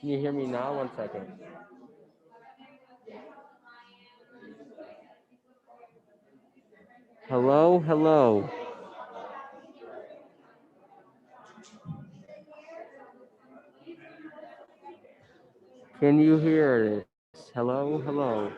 Can you hear me now? One second. Hello, hello. Can you hear this? Hello, hello.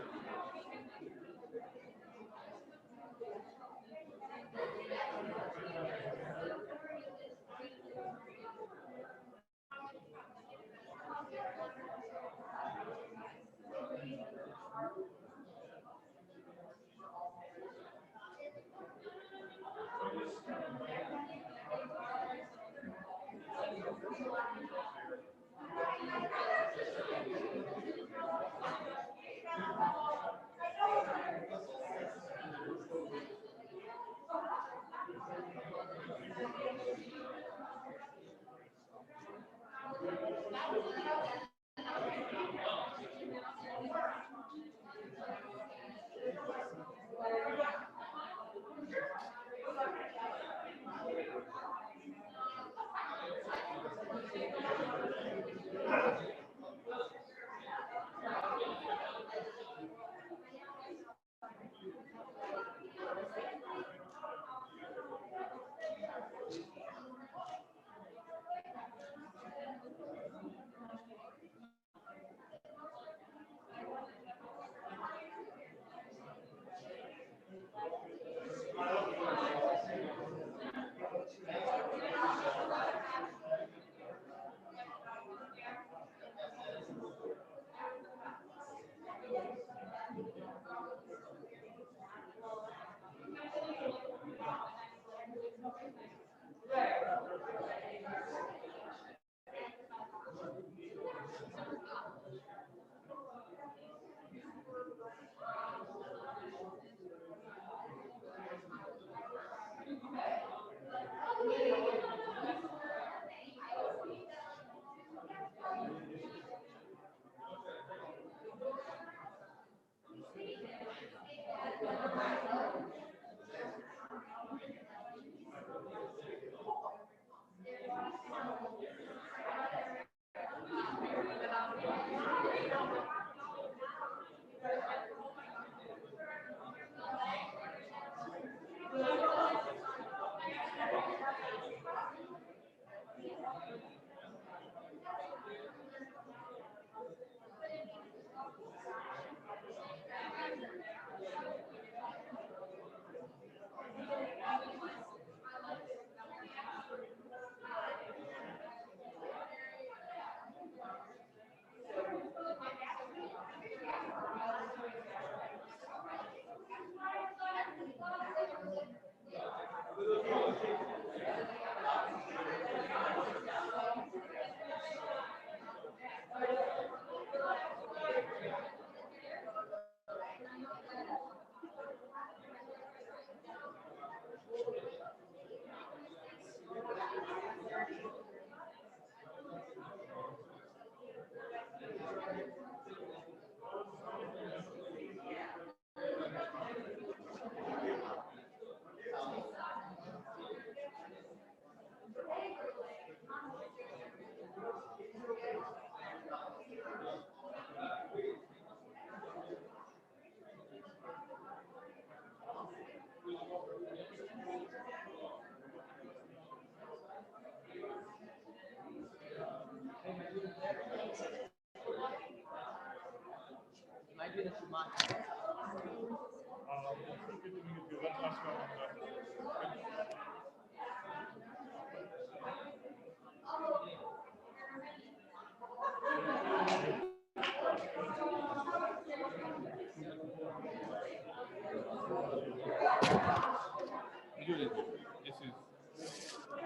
This is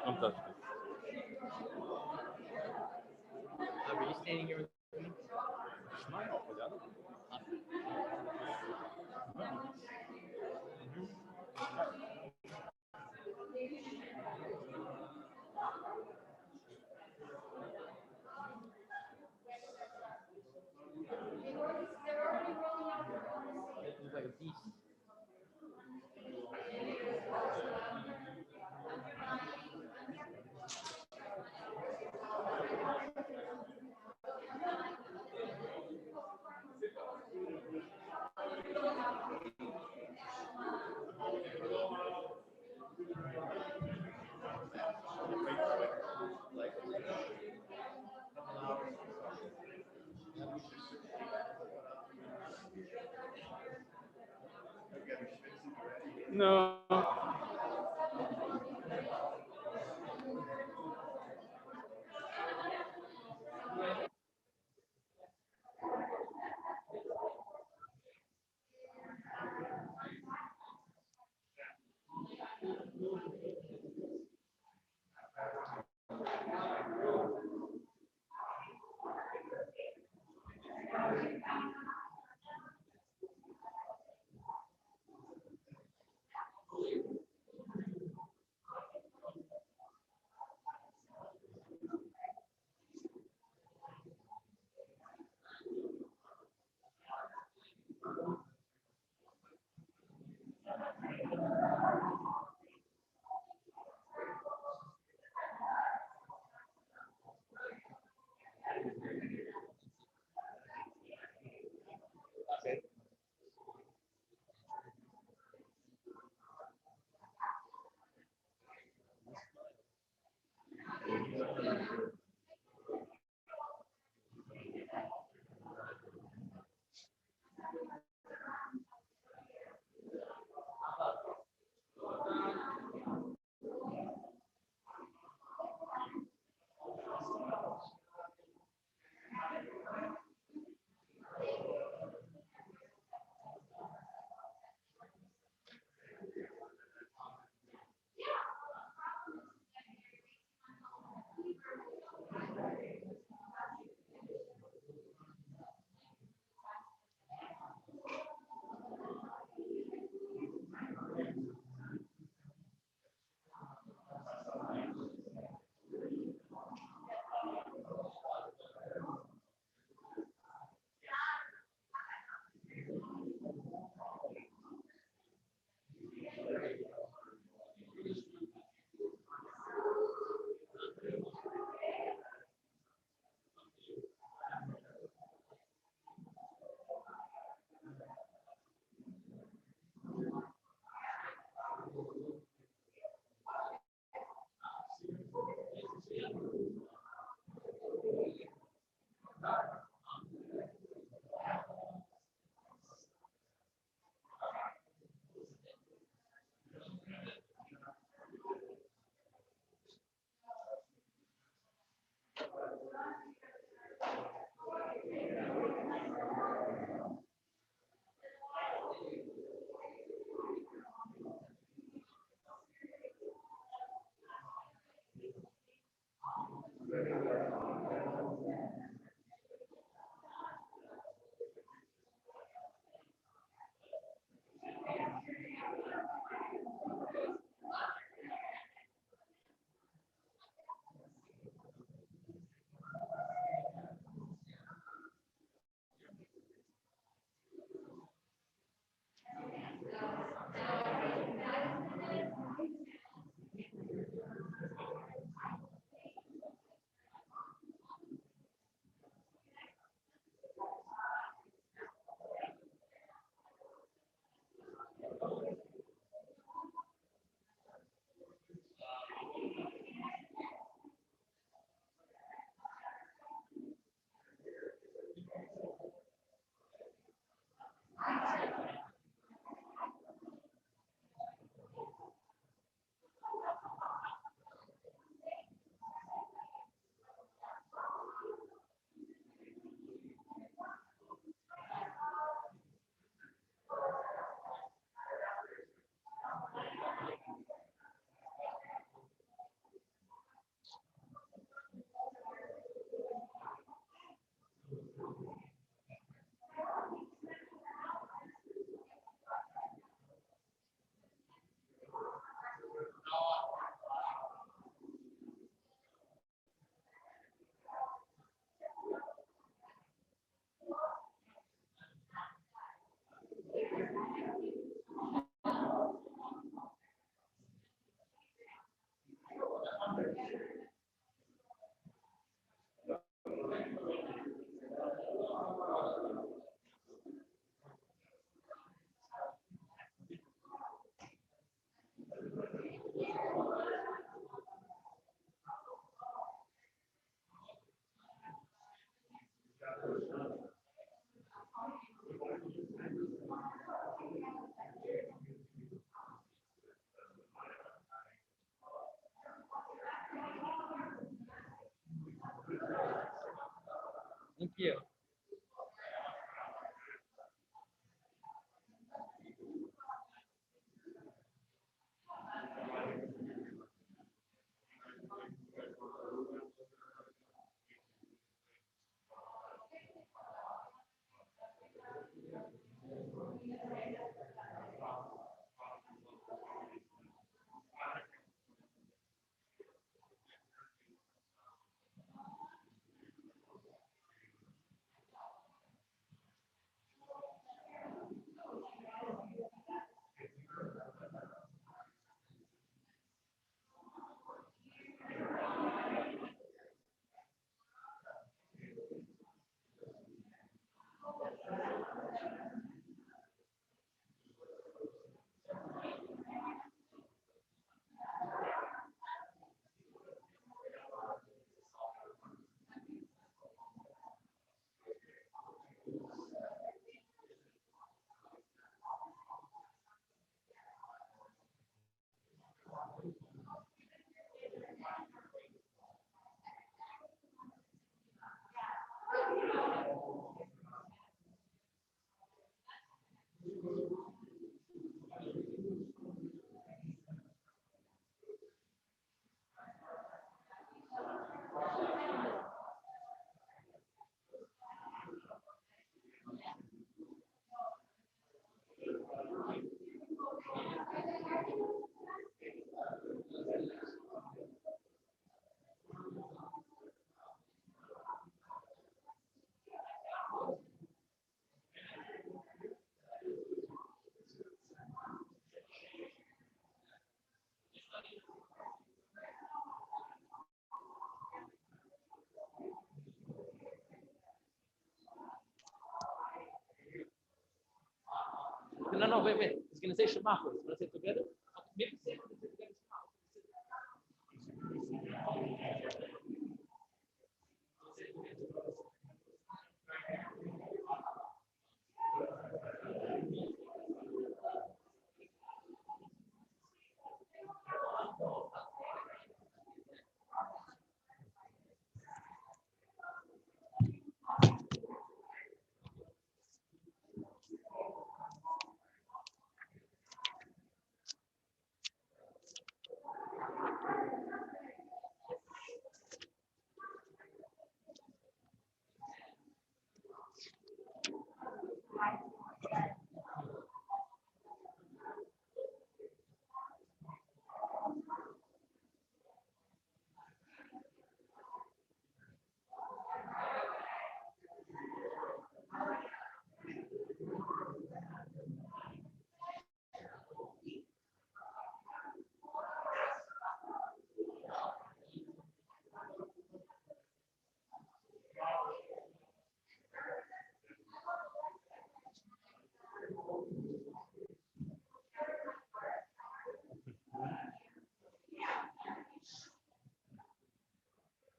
fantastic. Are you standing here with me? Smile for the other one. You look like a beast. No. you. No, wait. It's going to say Shema first. Let's say it together. Maybe say it together.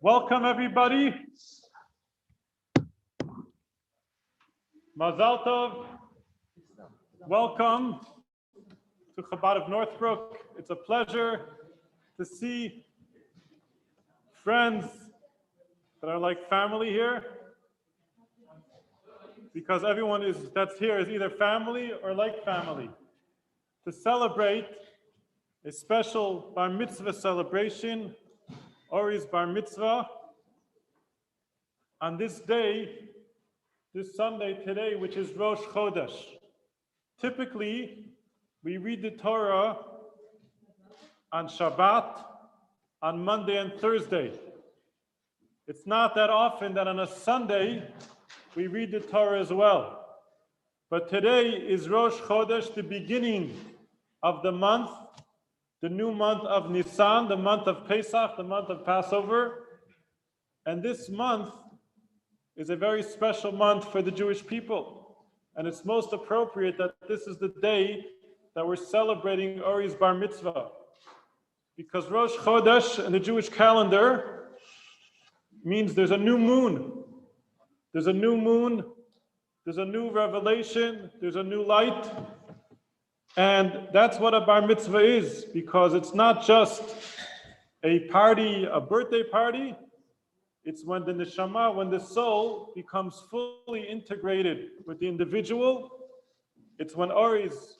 Welcome, everybody. Mazal Tov. Welcome to Chabad of Northbrook. It's a pleasure to see friends that are like family here, because everyone that's here is either family or like family. To celebrate a special Bar Mitzvah celebration, Ori's Bar Mitzvah, on this day, this Sunday today, which is Rosh Chodesh. Typically, we read the Torah on Shabbat, on Monday and Thursday. It's not that often that on a Sunday, we read the Torah as well. But today is Rosh Chodesh, the beginning of the month, the new month of Nisan, the month of Pesach, the month of Passover. And this month is a very special month for the Jewish people. And it's most appropriate that this is the day that we're celebrating Ori's Bar Mitzvah. Because Rosh Chodesh in the Jewish calendar means there's a new moon. There's a new moon, there's a new revelation, there's a new light. And that's what a Bar Mitzvah is, because it's not just a party, a birthday party, It's when the neshama, when the soul becomes fully integrated with the individual. It's when Ori's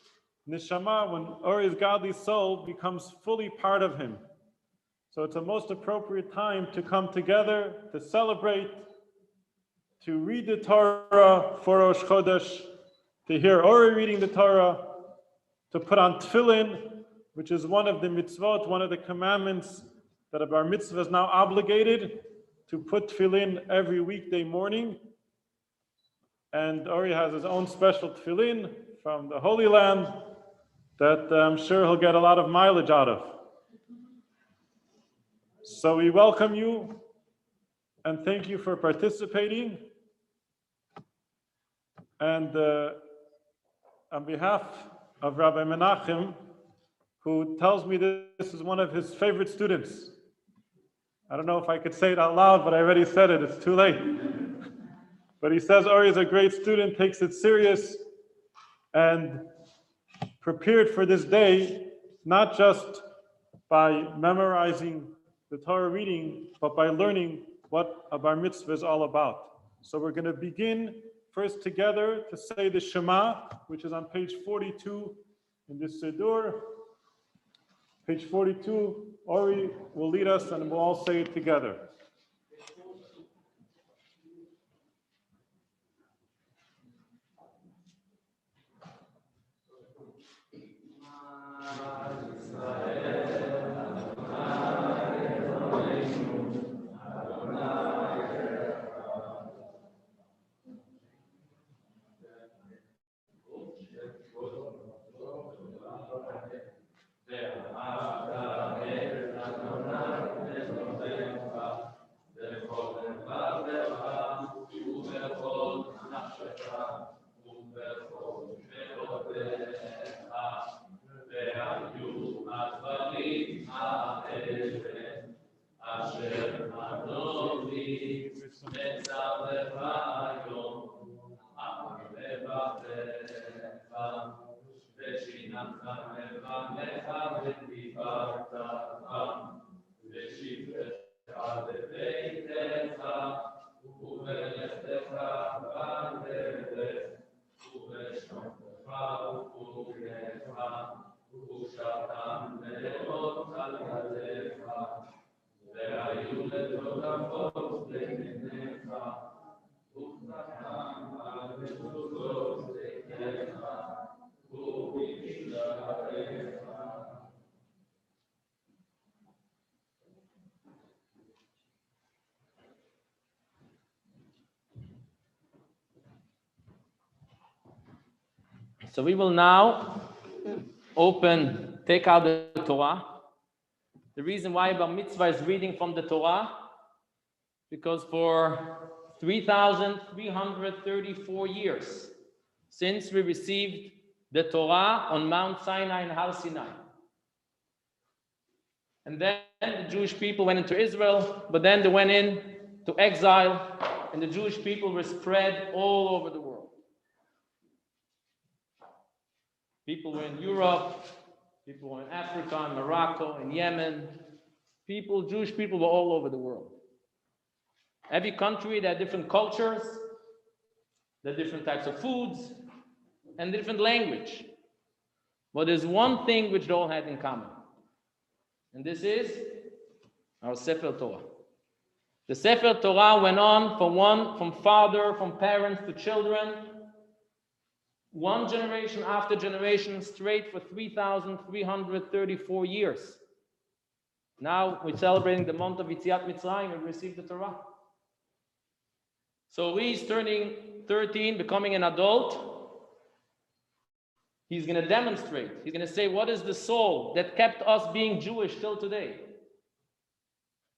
neshama, when Ori's godly soul becomes fully part of him. So it's a most appropriate time to come together, to celebrate, to read the Torah for Rosh Chodesh, to hear Ori reading the Torah, to put on tefillin, which is one of the mitzvot, one of the commandments that a bar mitzvah is now obligated to put tefillin every weekday morning. And Ori has his own special tefillin from the Holy Land that I'm sure he'll get a lot of mileage out of. So we welcome you and thank you for participating. And on behalf of Rabbi Menachem, who tells me this is one of his favorite students. I don't know if I could say it out loud, but I already said it, it's too late. But he says Ori is a great student, takes it serious, and prepared for this day, not just by memorizing the Torah reading, but by learning what a bar mitzvah is all about. So we're going to begin first together to say the Shema, which is on page 42 in this Siddur. Page 42, Ori will lead us and we'll all say it together. So we will now take out the Torah. The reason why Bar Mitzvah is reading from the Torah, because for 3,334 years since we received the Torah on Mount Sinai and Har Sinai. And then the Jewish people went into Israel, but then they went into exile, and the Jewish people were spread all over the world. People were in Europe, people were in Africa, in Morocco, in Yemen. Jewish people were all over the world. Every country, there are different cultures, there are different types of foods, and different language. But there's one thing which they all had in common. And this is our Sefer Torah. The Sefer Torah went on from father, from parents to children, one generation after generation, straight for 3,334 years. Now we're celebrating the month of Yetziat Mitzrayim and we received the Torah. So he's turning 13, becoming an adult. He's going to demonstrate. He's going to say, what is the soul that kept us being Jewish till today?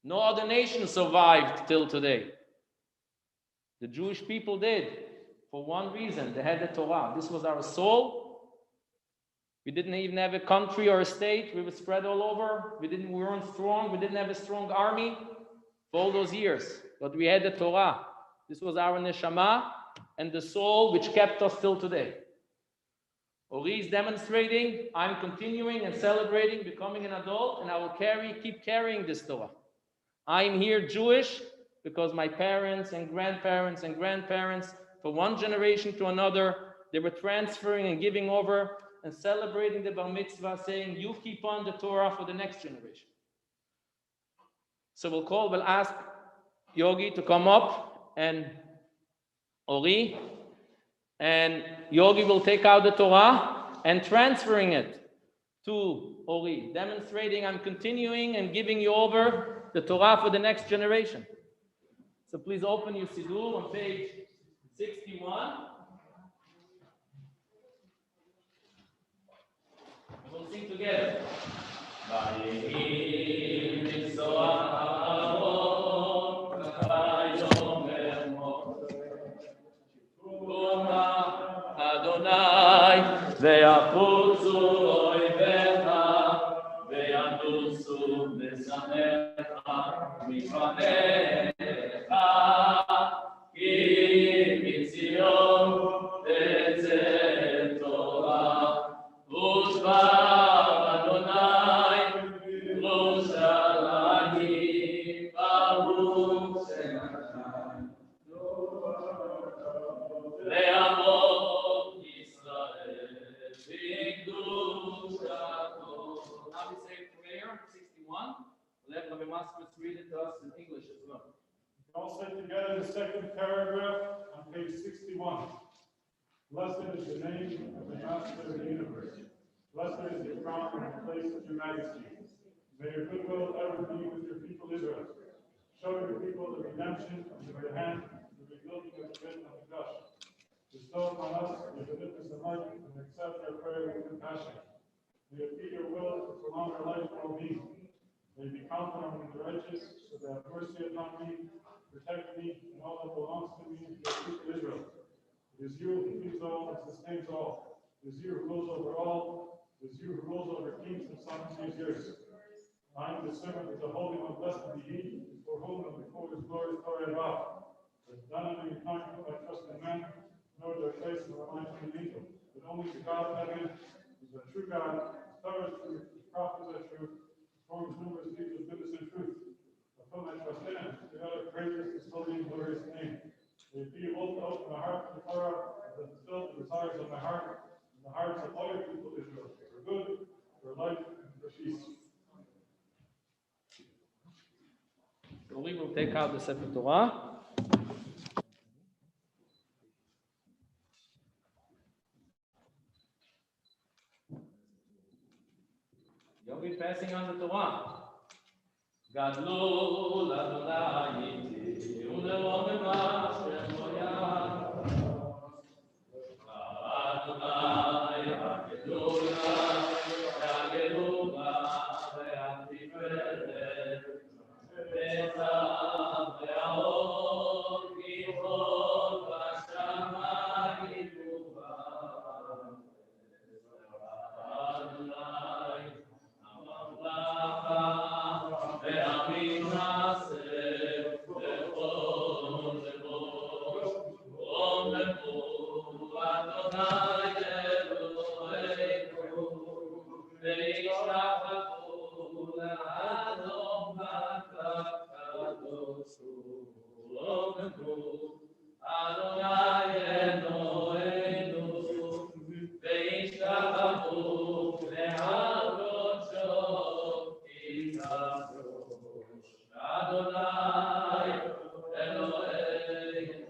No other nation survived till today. The Jewish people did. For one reason, they had the Torah. This was our soul. We didn't even have a country or a state. We were spread all over. We weren't strong. We didn't have a strong army for all those years. But we had the Torah. This was our neshama and the soul which kept us till today. Ori is demonstrating. I'm continuing and celebrating, becoming an adult, and I will keep carrying this Torah. I am here Jewish because my parents and grandparents, from one generation to another, they were transferring and giving over and celebrating the Bar Mitzvah, saying, you keep on the Torah for the next generation. So we'll ask Yogi to come up, and Ori, and Yogi will take out the Torah and transferring it to Ori, demonstrating I'm continuing and giving you over the Torah for the next generation. So please open your Siddur on page 61. We'll sing together. Adonai, ve'achutzu oivecha, ve'yanutzu besamecha, mifanecha, ki mitzion tetzeh Torah, u'shvar Adonai, Yerushalayim, Baruch Shem. Le'amot Yisrael, B'kdushato. Now we say prayer, 61. We'll have Rabbi Maskus read it to us in English as well. All said together the second paragraph on page 61. Blessed is the name of the Master of the universe. Blessed is your crown and the place of your majesty. May your goodwill ever be with your people Israel. Show your people the redemption of your hand, the rebuilding of the Beit HaMikdash. Bestow upon us your forgiveness and life, and accept our prayer with compassion. May it be your will to prolong our life and well-being. May you be counted among the righteous, so that have mercy upon me, protect me, and all that belongs to me, your people Israel. It is you who feeds all and sustains all. It is you who rules over all. It is you who rules over kings and sovereignty is yours. I am the servant of the Holy One, blessed be He, before whom and before His glory Torah and vow. But none of you kind put my trust in men, nor their faith nor reliance in an angel. But only the God of heaven is the true God, His Torah is true, His prophets are true, performs numerous deeds of goodness and truth. I put my trust in Him, the other praises His holy and glorious name. May it be able to open my heart to the Torah, and to fulfill the desires of my heart, and the hearts of all your people Israel, for good, for life, and for peace. So we will take out the Sefer Torah. You'll be passing on the Torah. Gadlul Adonai iti, ulevom emashem loyal. Adonai ha'gedola, ha'gedola, ve'atiferet, ve'tav ve'aor, kichot v'shamayim u'ba'aretz. Adonai הממלכה והעמים נעשה בכל לבוש ומלכו אדוני אלוהינו וישתחוו לאדון הקדוש ומלכו אדוני אלוהינו וישתחוו להקדשו Adonai Eloheinu.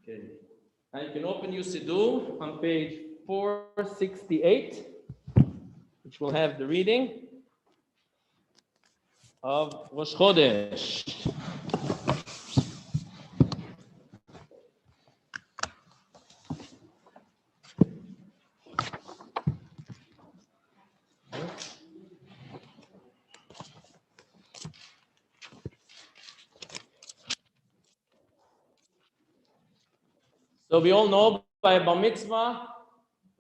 Okay. Now you can open your Siddur on page 468, which will have the reading of Rosh Chodesh. So we all know by Bar Mitzvah,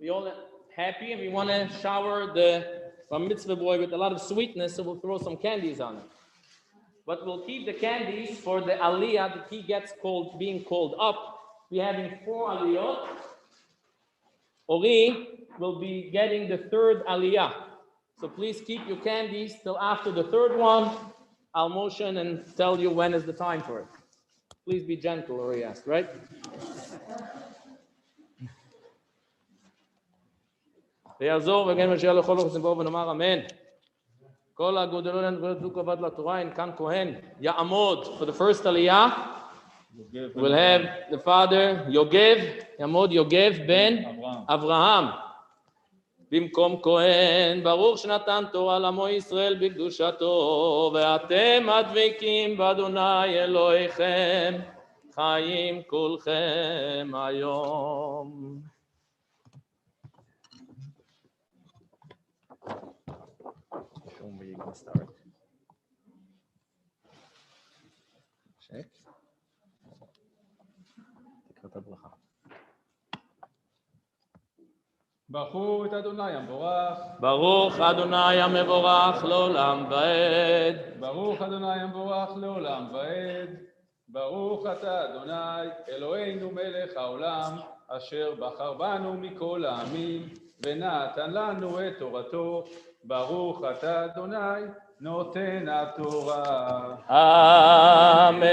We all happy and we want to shower the Bar Mitzvah boy with a lot of sweetness, so we'll throw some candies on him. But we'll keep the candies for the aliyah that he gets being called up. We're having 4 aliyot. Ori will be getting the 3rd aliyah. So please keep your candies till after the 3rd one. I'll motion and tell you when is the time for it. Please be gentle, Ori asked, right? ויעזור וגם משיח לכל אופן בו ונאמר אמן. כל הגודלו להם וגדלו כבוד לתורה, אין כאן כהן יעמוד. For the first aliyah, we'll have the father Yogev, יעמוד יוגב בן אברהם. במקום כהן, ברוך שנתן תורה לעמו ישראל בקדושתו, ואתם הדבקים באדוני אלוהיכם, חיים כולכם היום. Where you going to start? Check. תקרא את הברכה. ברכו את אדוני המבורך. ברוך אדוני המבורך לעולם ועד. ברוך אדוני המבורך לעולם ועד. ברוך אתה אדוני אלוהינו מלך העולם, אשר בחר בנו מכל העמים, ונתן לנו את תורתו. ברוך אתה אדוני נותן התורה. אמן.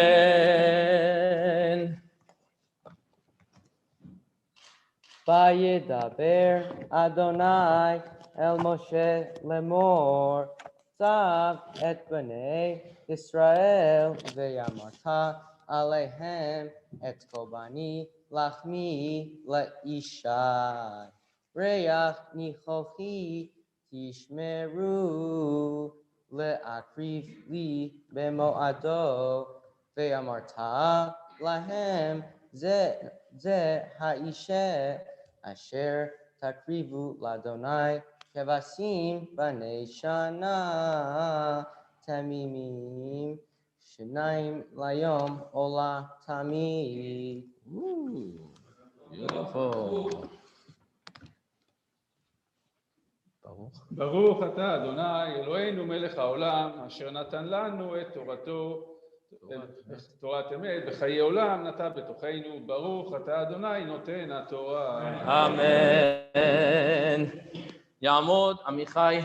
וידבר אדוני אל משה לאמור, צב את בני ישראל ואמרת עליהם את קורבני לחמי לאישי, ריח ניחוחי תשמרו להקריב לי במועדו, ואמרת להם זה האישה אשר תקריבו לאדוני כבשים בני שנה תמימים, 2 ליום עולה תמיד. Beautiful. ברוך אתה אדוני אלוהינו מלך העולם, אשר נתן לנו את תורתו, תורת אמת בחיי עולם נטע בתוכנו. ברוך אתה אדוני נותן התורה. אמן. יעמוד עמיחי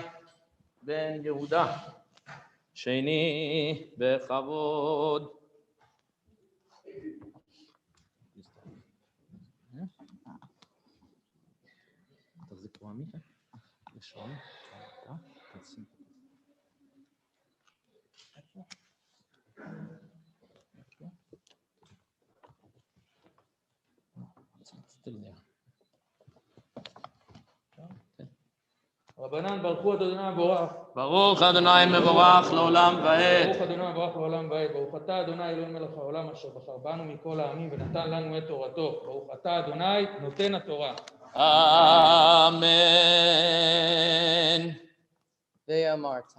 בן יהודה, שני בכבוד. תחזיקו עמיחי. לשון, תשים. רבנן ברכו את אדוני מבורך. ברוך אדוני מבורך לעולם ועד. ברוך אדוני מבורך לעולם ועד. ברוך אתה אדוני אלוהים מלך העולם, אשר בחר בנו מכל העמים ונתן לנו את תורתו. ברוך אתה אדוני נותן התורה. אמן. ואמרת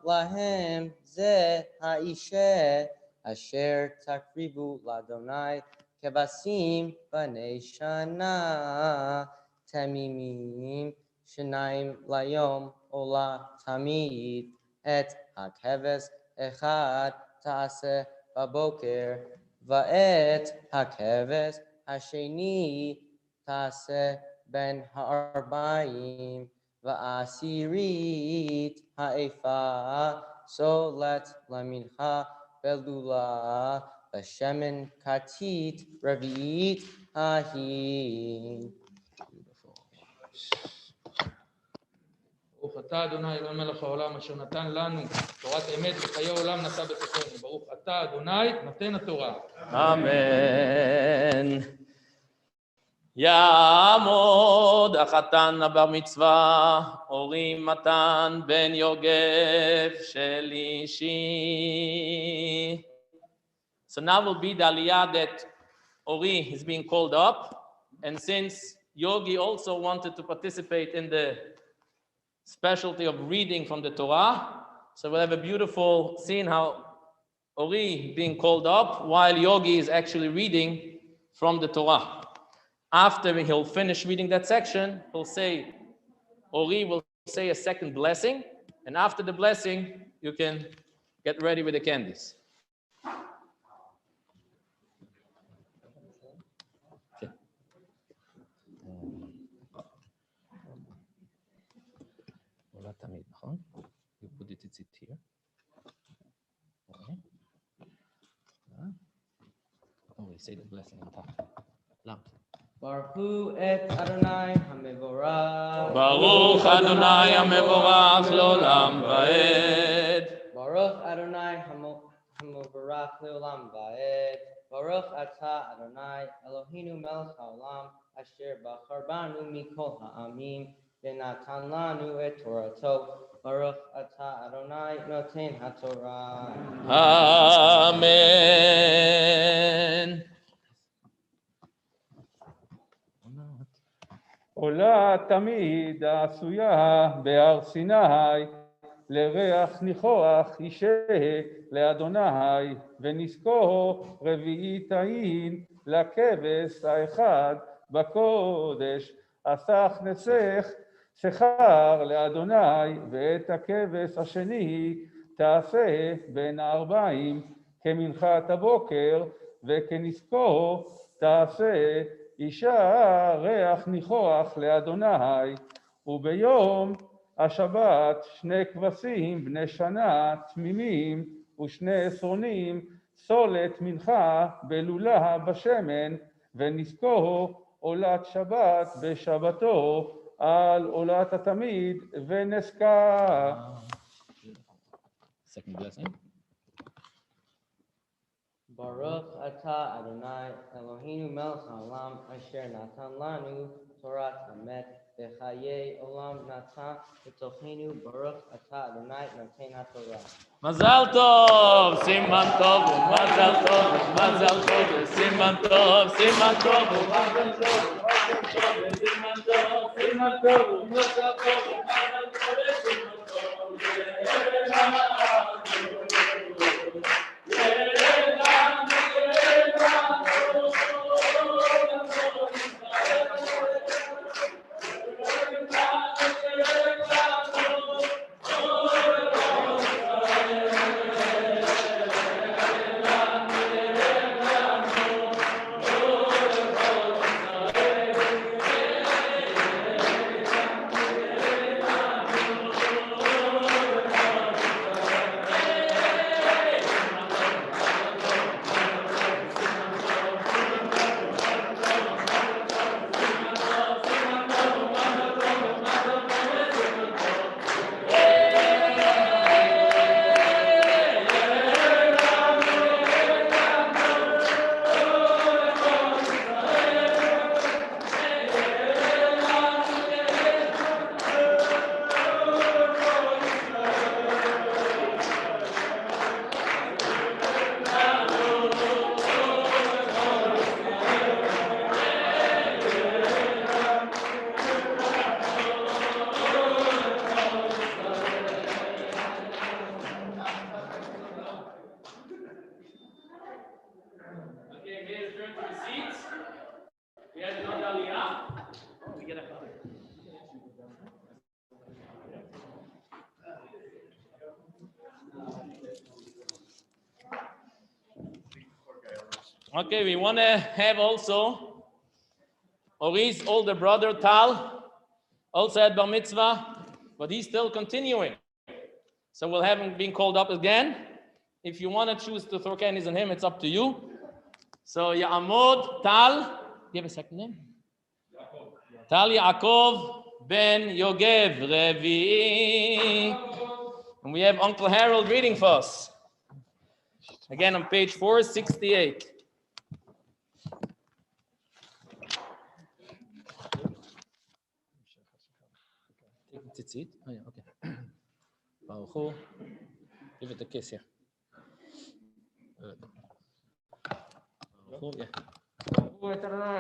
להם זה האישה אשר תקריבו לאדוני כבשים בני שנה תמימים, 2 ליום עולה תמיד. את הכבש אחד תעשה בבוקר, ואת הכבש השני תעשה בין 40, ועשירית האיפה סולת למנחה בלולה, בשמן כתית רביעית ההיא. ברוך אתה אדוני אלוהים מלך העולם, אשר נתן לנו תורת אמת בחיי עולם נטע בתוכנו. ברוך אתה אדוני נותן התורה. אמן. יעמוד החתן הבר מצווה, אורי מתן בן יוגב שלישי. So now will be the aliyah that Ori is being called up, and since Yogi also wanted to participate in the specialty of reading from the Torah, so we'll have a beautiful scene how Ori being called up while Yogi is actually reading from the Torah. After he'll finish reading that section, he'll say, Ori will say a second blessing, and after the blessing, you can get ready with the candies. Okay. You put it here. Okay. Oh, we say the blessing on top. Loud. Baruch Hu et Adonai HaMevorach. Baruch Adonai HaMevorach Leolam Vaed. Baruch Adonai HaMevorach Leolam Vaed. Baruch Atah Adonai Eloheinu Melech HaOlam Asher Bachar Banu Mikol Ha'amim V'natan Lanu et Torato. Baruch Atah Adonai Noten HaTorah. Amen. עולה תמיד העשויה בהר סיני, לריח ניחוח ישהה לאדוני, ונזכו רביעית ההין לכבש האחד בקודש, אסך נסך שכר לאדוני, ואת הכבש השני תעשה בין הארבעים, כמנחת הבוקר, וכנזכו תעשה אישה ריח ניחוח לאדוני, וביום השבת שני כבשים בני שנה תמימים ושני עשרונים סולת מנחה בלולה בשמן, ונזכו עולת שבת בשבתו על עולת התמיד ונזכה. Second blessing. Baruch Atah Adonai Eloheinu Melech HaOlam Asher Natan Lanu Torat Hamet V'chayei Olam Natan V'tochenu Baruch Atah Adonai Noten HaTorah. Mazal tov, siman tov, mazal tov, mazal tov, siman tov, siman tov, mazal tov, siman tov, siman tov, mazal tov, Okay, we want to have also Ori's older brother Tal, also at Bar Mitzvah, but he's still continuing. So we'll have him being called up again. If you want to choose to throw candies on him, it's up to you. So Ya'amod Tal, you have a second name? Tal Yaakov Ben Yogev Revi. And we have Uncle Harold reading for us. Again on page 468. Tzitzit. Oh, yeah, okay. Baruch Hu. Give it a kiss here. Baruch Hu, yeah. Baruch Adonai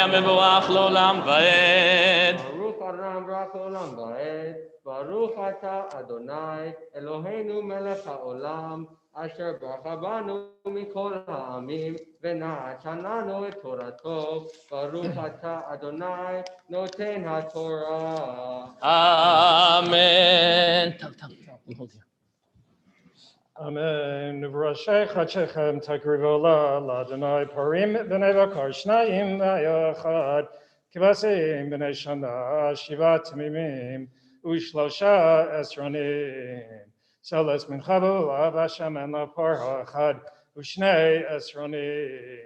HaMevorach Leolam Vaed. Baruch Adonai HaMevorach Leolam Vaed. Baruch Atah Adonai Eloheinu Melech HaOlam אשר ברכה בנו מכל העמים, ונתן לנו את תורתו, ברוך אתה אדוני נותן התורה. Amen. Amen. V'rashei chadshechem takrivu l'Adonai parim b'nei bakar shnayim v'yachad kivasim b'nei shana shiva tamimim u'shlosha esronim. So let's mincha b'olav Hashem and lapar ha'achad u'shnei esronim.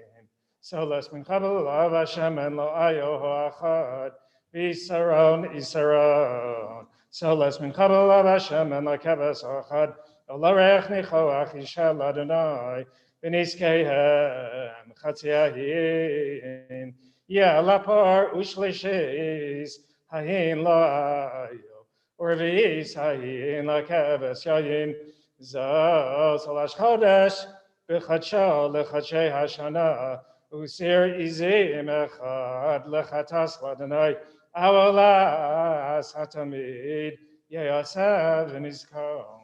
So let's mincha b'olav Hashem and lo ayo ha'achad isaron isaron. So let's mincha b'olav Hashem and lo keves ha'achad Olarech nichoach yishal Adonai v'nizkehem chatziahin yalapar u'shlishis hayin la'ayo urvis hayin la'keves yayin zos alash chodesh b'chadsha l'chadshei hashana usir izim echad l'chatas l'Adonai awalas hatamid yayasav v'nizkar.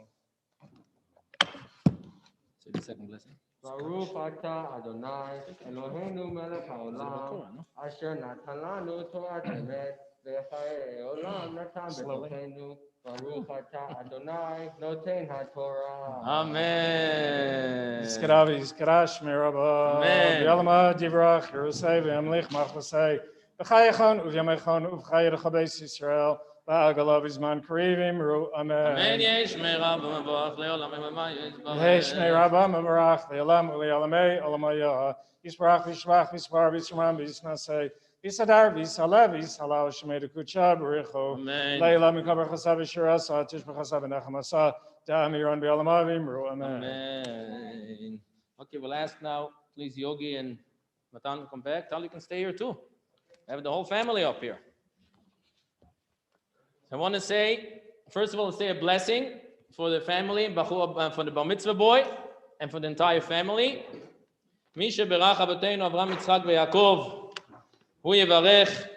The second blessing. Baruch atah Adonai Eloheinu melech haolam asher natan lanu torat emet v'chayei olam natan betokenu. Baruch atah Adonai noten haTorah. Amen. Yizkarav yizkarash merabah Amen. v'yalama divrach Yerusei v'yamlich machlasei v'chayechon u'vyamechon u'v'chayerecha beis Yisrael v'agalav izman karivim ru Amen. amen. Yesh me'rab v'mavach le'olam v'mayit Yesh me'rabah me'barach le'olam u'le'alamei olamaya yisbarach v'yishbach v'yisbar v'yisram v'yisnasei v'yisadar v'yisaleh v'yisalah v'shemei d'kutsha b'richo Amen. le'ila mikaber chasav v'shirasa tishbach chasav v'nechamasa da'amiron v'yalamavim ru amen. Amen. Okay, we'll ask now, please, Yogi and Matan, come back. Tal, you can stay here too. I have the whole family up here. I want to say, first of all, say a blessing for the family, for the Bar Mitzvah boy, and for the entire family. מי שבירך אבותינו אברהם יצחק ויעקב, הוא יברך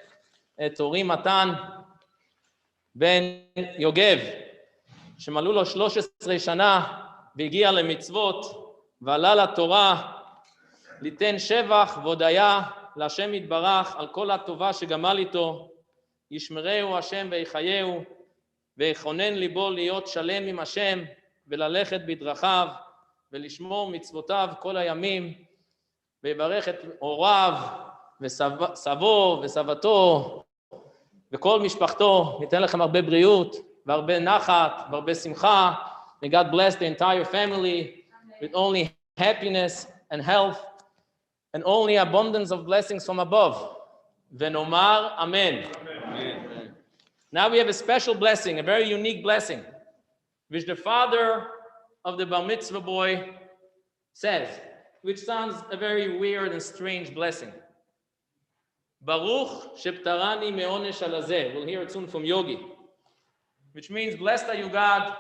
את אורי מתן בן יוגב, שמלאו לו 13 שנה והגיע למצוות ועלה לתורה, ליתן שבח והודיה להשם יתברך על כל הטובה שגמל איתו, ישמרהו השם ויחייהו, ויכונן ליבו להיות שלם עם השם, וללכת בדרכיו, ולשמור מצוותיו כל הימים, ויברך את הוריו, וסבו, וסבתו, וכל משפחתו. ניתן לכם הרבה בריאות, והרבה נחת, והרבה שמחה. May God bless the entire family with only happiness and health, and only abundance of blessings from above. ונאמר אמן. Now we have a special blessing, a very unique blessing, which the father of the Bar Mitzvah boy says, which sounds a very weird and strange blessing. Baruch sheptarani me'onesh alazeh. We'll hear it soon from Yogi, which means, blessed are you, God,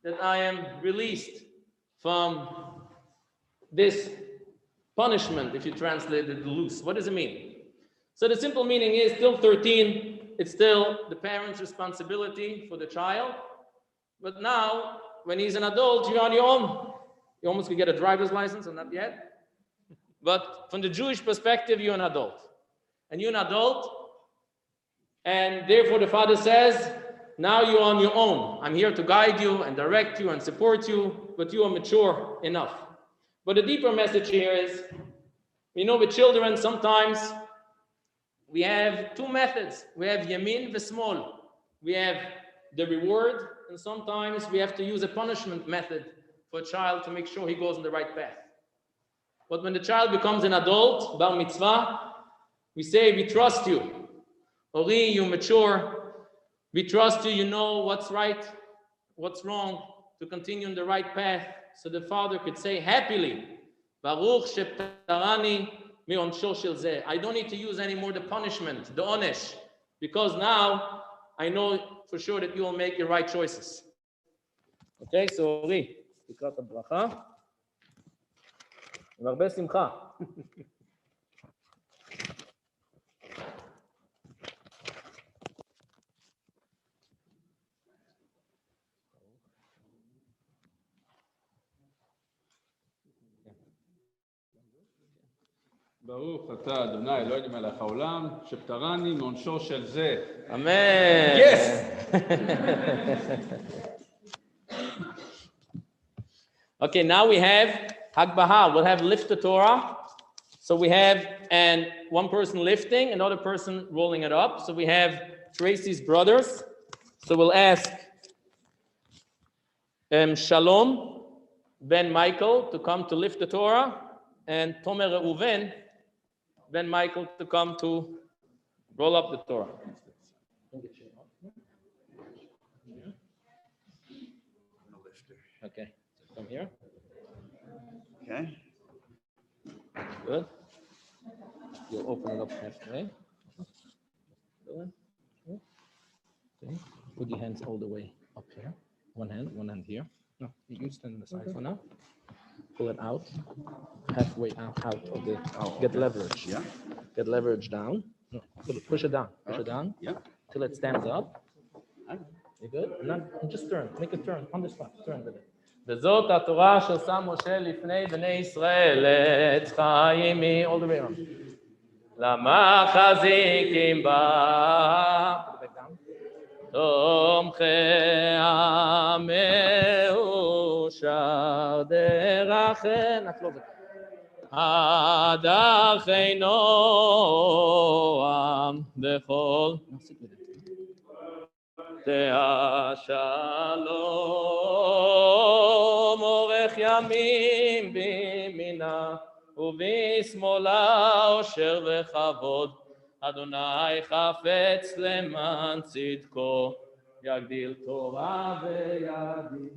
that I am released from this punishment, if you translate it loose. What does it mean? So the simple meaning is, till 13, it's still the parent's responsibility for the child. But now, when he's an adult, you're on your own. You almost could get a driver's license, and not yet. But from the Jewish perspective, you're an adult. And you're an adult, and therefore the father says, now you're on your own. I'm here to guide you and direct you and support you, but you are mature enough. But the deeper message here is, with children, sometimes we have two methods. We have yamin v'smol. We have the reward, and sometimes we have to use a punishment method for a child to make sure he goes on the right path. But when the child becomes an adult, bar mitzvah, we say, we trust you. Ori, you mature. We trust you, you know what's right, what's wrong, to continue on the right path. So the father could say happily, Baruch sheptarani me'onsho shel zeh. I don't need to use anymore the punishment, the onesh, because now I know for sure that you will make your right choices. Okay, so Ori, לקראת הברכה, עם הרבה שמחה. ברוך אתה אדוני אלוהינו מלך העולם שפטרני מעונשו של זה. Amen. Yes. Okay, now we have Hagbahah. We'll have lift the Torah. So we have and one person lifting, another person rolling it up. So we have Tracy's brothers. So we'll ask Shalom Ben Michael to come to lift the Torah, and Tomer Reuven Ben Michael to come to roll up the Torah. Okay, come here. Okay. Good. You'll open it up halfway. Good. Okay. Put your hands all the way up here. One hand here. No, you stand on the side for now. Pull it out. Halfway out of the. Get leverage. Yeah. Get leverage down. No, push it down. Push it down. Yeah. Till it stands up. You good? And just turn. Make a turn on the spot. Turn with it. וזאת התורה שעשה משה לפני בני ישראל, עץ חיים היא, all the way around. למה חזיקים בה, תומכי המאושר דרכן, עד אחינו עם בכל. השלום אורך ימים בימינה ובשמאלה אושר וכבוד אדוני חפץ למען צדקו יגדיל תורה ויגדיל.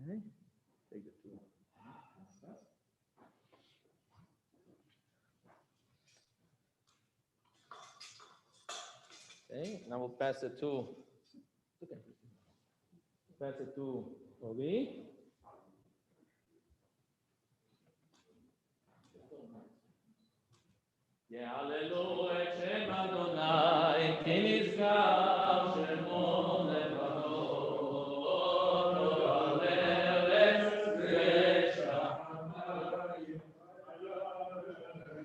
Okay. Take the two. Okay, now we'll pass it to. Okay. Pass it to Ori. יהללו את שם אדוני כי נשגב שמו לבדו לארץ ושמיים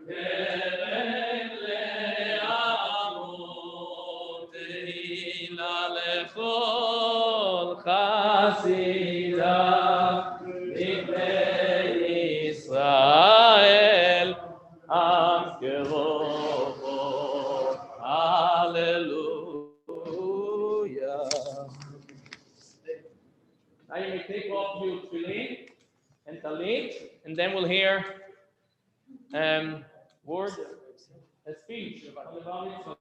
דרך לעמוד תהילה לכל חסידיו מבני ישראל עם קרובו, hallelujah. Now you may take off your tefillin and talit, and then we'll hear word, a speech on the Bar Mitzvah.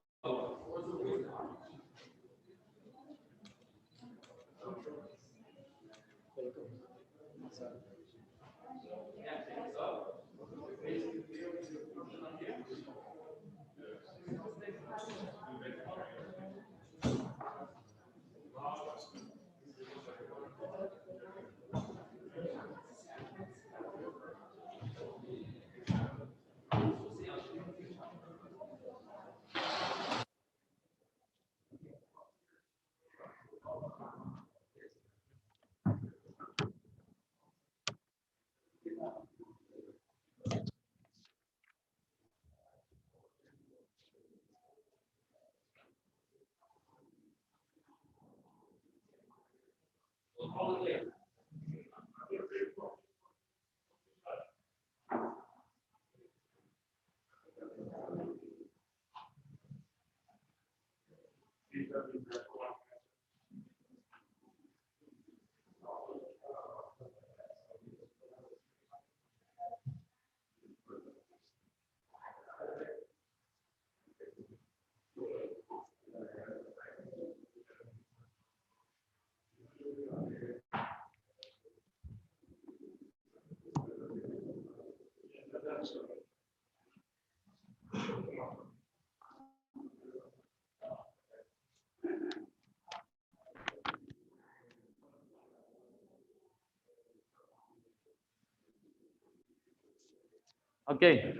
Okay,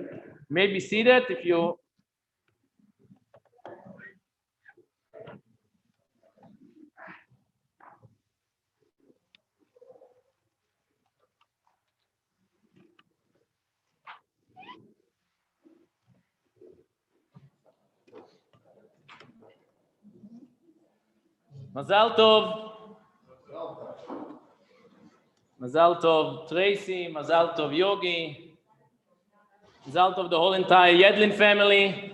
maybe see that if you. Mazal Tov. Mazal Tov Tracy, Mazal Tov Yogi, Mazal Tov the whole entire Yedlin family,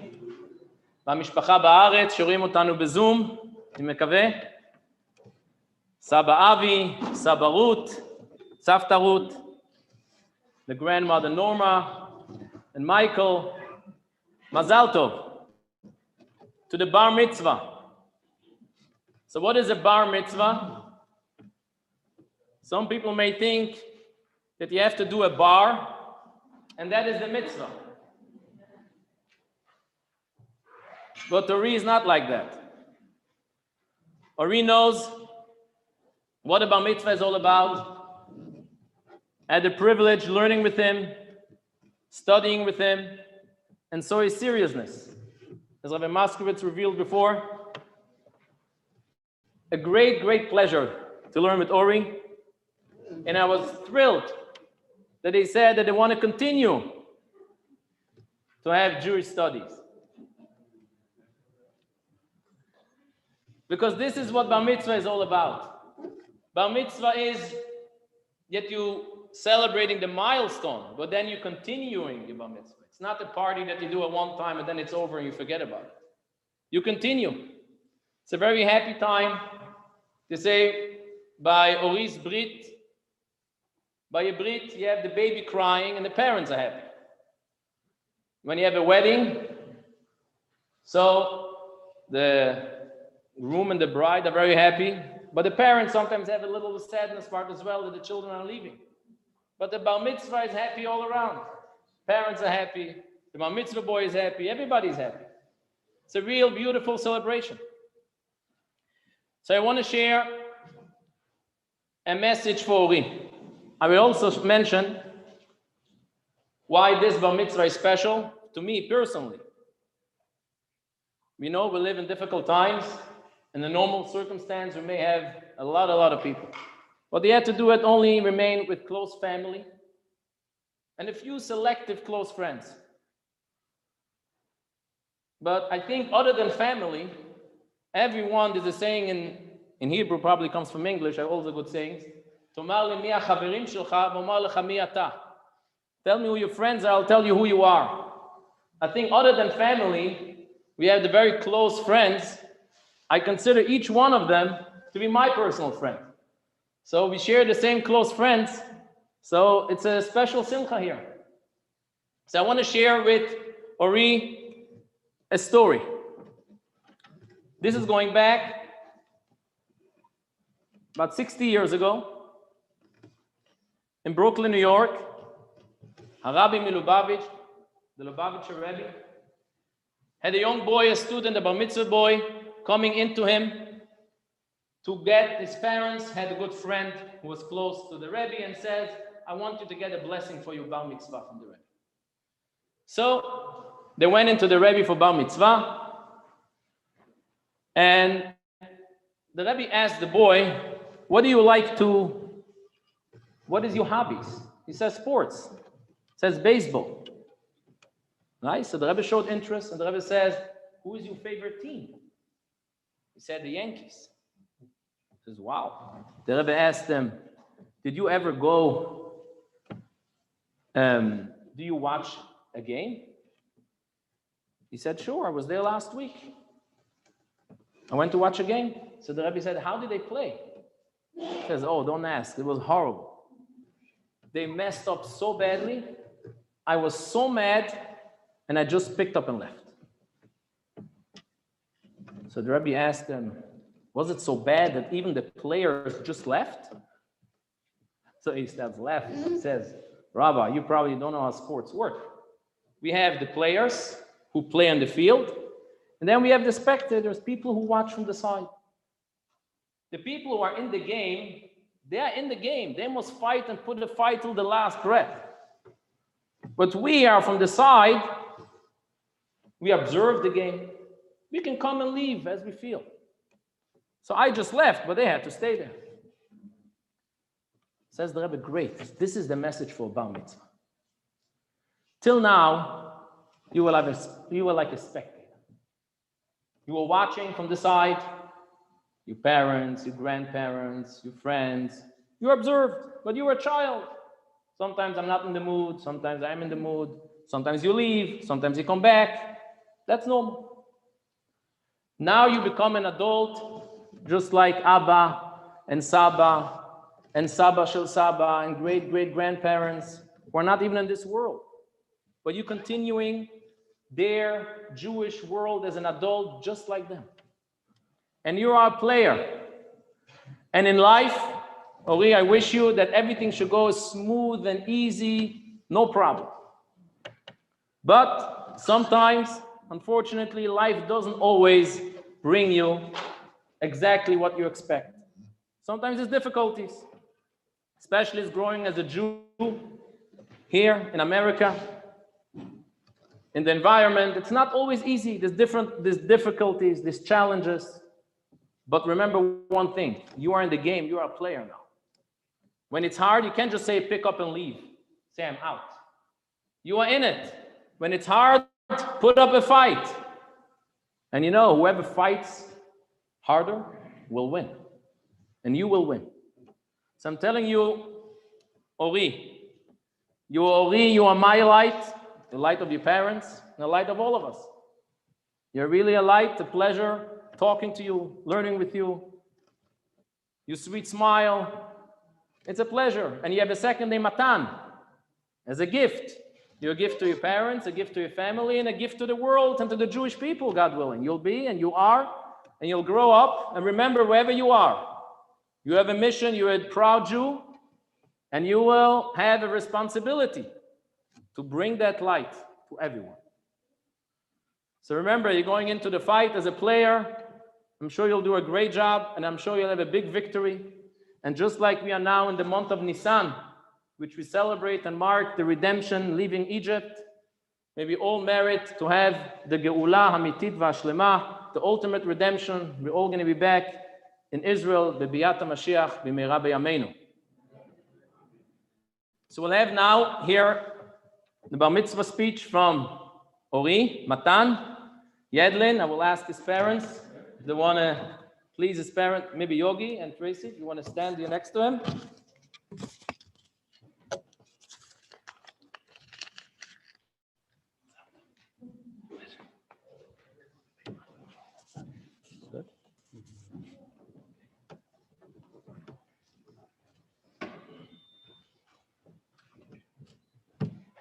והמשפחה בארץ שרואים אותנו בזום, אני מקווה. סבא אבי, סבא רות, סבתא רות, the grandmother Norma, and Michael. Mazal Tov to the Bar Mitzvah. So what is a Bar Mitzvah? Some people may think that you have to do a bar, and that is the mitzvah. But Ori is not like that. Ori knows what a bar mitzvah is all about. I had the privilege learning with him, studying with him, and saw his seriousness. As Rabbi Moskowitz revealed before, a great, great pleasure to learn with Ori. And I was thrilled that they said that they want to continue to have Jewish studies. Because this is what Bar Mitzvah is all about. Bar Mitzvah is yet you celebrating the milestone, but then you're continuing the Bar Mitzvah. It's not a party that you do at one time and then it's over and you forget about it. You continue. It's a very happy time to say by Ori's Brit, by a Brit, you have the baby crying and the parents are happy. When you have a wedding, so the groom and the bride are very happy, but the parents sometimes have a little sadness part as well that the children are leaving. But the Bar Mitzvah is happy all around. Parents are happy, the Bar Mitzvah boy is happy, everybody's happy. It's a real beautiful celebration. So I want to share a message for Ori. I will also mention why this Bar Mitzvah is special to me personally. We know we live in difficult times. In the normal circumstance, we may have a lot of people. But they had to do it only remain with close family and a few selective close friends. But I think other than family, everyone, there's a saying in Hebrew, probably comes from English, I also good sayings. Tell me who your friends are, I'll tell you who you are. I think other than family, we have the very close friends. I consider each one of them to be my personal friend. So we share the same close friends. So it's a special simcha here. So I want to share with Ori a story. This is going back about 60 years ago in Brooklyn, New York. Harabi Milubavitch, the Lubavitcher Rebbe, had a young boy, a student, a Bar Mitzvah boy, coming into him to get his parents, had a good friend who was close to the Rebbe and says, I want you to get a blessing for your Bar Mitzvah from the Rebbe. So they went into the Rebbe for Bar Mitzvah, and the Rebbe asked the boy, what is your hobbies? He says, sports. He says, baseball. Nice, so the Rebbe showed interest, and the Rebbe says, who is your favorite team? He said, the Yankees. He says, wow. The Rebbe asked him, did you ever go, do you watch a game? He said, sure, I was there last week. I went to watch a game. So the Rebbe said, how did they play? He says, oh, don't ask, it was horrible. They messed up so badly, I was so mad, and I just picked up and left. So the Rebbe asked him, was it so bad that even the players just left? So he starts laughing. He says, Rabbi, you probably don't know how sports work. We have the players who play on the field, and then we have the spectators, people who watch from the side. The people who are in the game, they are in the game. They must fight and put the fight till the last breath. But we are from the side, we observe the game. We can come and leave as we feel. So I just left, but they had to stay there. Says the Rebbe, great. This is the message for Bar Mitzvah. Till now, you were like a spectator. You were watching from the side, your parents, your grandparents, your friends. You observed, but you were a child. Sometimes I'm not in the mood, sometimes I'm in the mood. Sometimes you leave, sometimes you come back. That's normal. Now you become an adult, just like Abba and Saba Shel Saba and great-great-grandparents who are not even in this world. But you're continuing their Jewish world as an adult just like them. And you are a player. And in life, Ori, I wish you that everything should go smooth and easy, no problem. But sometimes, unfortunately, life doesn't always bring you exactly what you expect. Sometimes there's difficulties, especially as growing as a Jew here in America. In the environment, it's not always easy. There's difficulties, there's challenges. But remember one thing, you are in the game, you are a player now. When it's hard, you can't just say pick up and leave. Say I'm out. You are in it. When it's hard, put up a fight. And you know, whoever fights harder will win. And you will win. So I'm telling you, Ori, you are my light, the light of your parents, and the light of all of us. You're really a light, a pleasure talking to you, learning with you. Your sweet smile, it's a pleasure. And you have a second name, Matan, as a gift. You're a gift to your parents, a gift to your family, and a gift to the world and to the Jewish people, God willing. You'll be and you are, and you'll grow up. And remember, wherever you are, you have a mission, you're a proud Jew, and you will have a responsibility to bring that light to everyone. So remember, you're going into the fight as a player. I'm sure you'll do a great job, and I'm sure you'll have a big victory. And just like we are now in the month of Nisan, which we celebrate and mark the redemption, leaving Egypt, may we all merit to have the Geula Hamitit V'Ashlema, the ultimate redemption. We're all going to be back in Israel, B'Biyat HaMashiach, B'Meira B'Yameinu. So we'll have now here the Bar Mitzvah speech from Ori, Matan, Yedlin. I will ask his parents if they want to please his parent, maybe Yogi and Tracy, if you want to stand here next to him.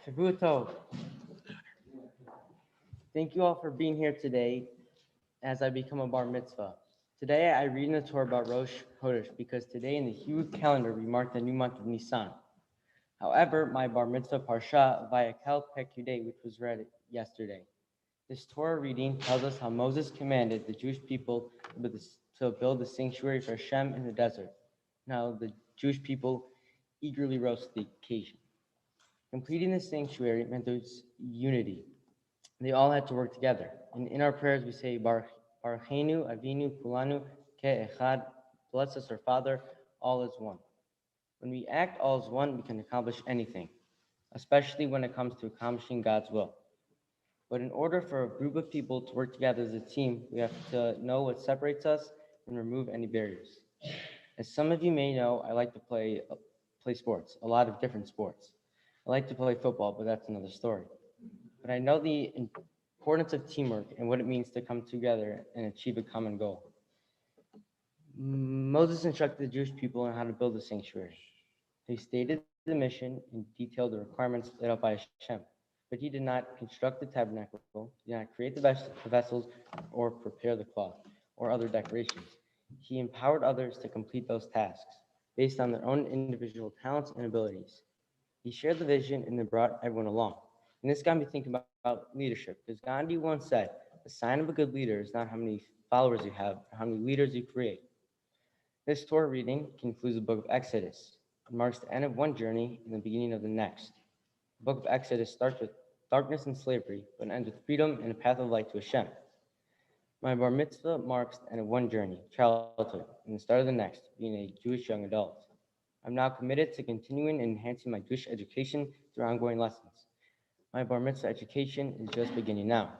Shavua Tov. Thank you all for being here today as I become a bar mitzvah. Today I read in the Torah about Rosh Chodesh because today in the Hebrew calendar we mark the new month of Nisan. However, my bar mitzvah parsha Vayakel Pek Yudei, which was read yesterday. This Torah reading tells us how Moses commanded the Jewish people to build the sanctuary for Hashem in the desert. Now the Jewish people eagerly rose to the occasion. Completing the sanctuary meant there was unity. They all had to work together. And in our prayers we say, Baruchenu Avinu Kulanu Ke'echad, bless us our Father, all is one. When we act all as one, we can accomplish anything, especially when it comes to accomplishing God's will. But in order for a group of people to work together as a team, we have to know what separates us and remove any barriers. As some of you may know, I like to play sports, a lot of different sports. I like to play football, but that's another story. But I know the importance of teamwork and what it means to come together and achieve a common goal. Moses instructed the Jewish people on how to build the sanctuary. He stated the mission and detailed the requirements laid out by Hashem. But he did not construct the tabernacle, did not create the vessels, or prepare the cloth, or other decorations. He empowered others to complete those tasks based on their own individual talents and abilities. He shared the vision and then brought everyone along. And this got me thinking about leadership, because Gandhi once said, the sign of a good leader is not how many followers you have, or how many leaders you create. This Torah reading concludes the book of Exodus. It marks the end of one journey and the beginning of the next. The book of Exodus starts with darkness and slavery, but ends with freedom and a path of light to Hashem. My bar mitzvah marks the end of one journey, childhood, and the start of the next, being a Jewish young adult. I'm now committed to continuing and enhancing my Jewish education through ongoing lessons. My bar mitzvah education is just beginning now.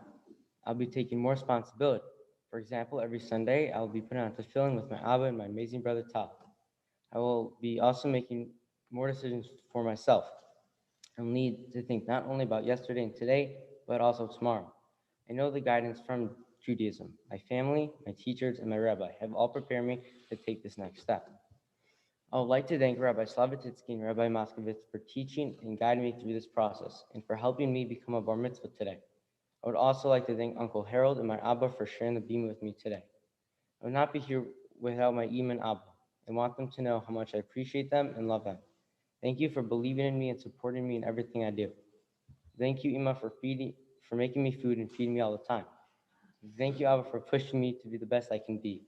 I'll be taking more responsibility. For example, every Sunday, I'll be putting on tefillin with my Abba and my amazing brother Tal. I will be also making more decisions for myself. I'll need to think not only about yesterday and today, but also tomorrow. I know the guidance from Judaism. My family, my teachers, and my rabbi have all prepared me to take this next step. I would like to thank Rabbi Slavatitsky and Rabbi Moskovitz for teaching and guiding me through this process and for helping me become a bar mitzvah today. I would also like to thank Uncle Harold and my Abba for sharing the beam with me today. I would not be here without my Im and Abba. I want them to know how much I appreciate them and love them. Thank you for believing in me and supporting me in everything I do. Thank you, Ima, for making me food and feeding me all the time. Thank you, Abba, for pushing me to be the best I can be.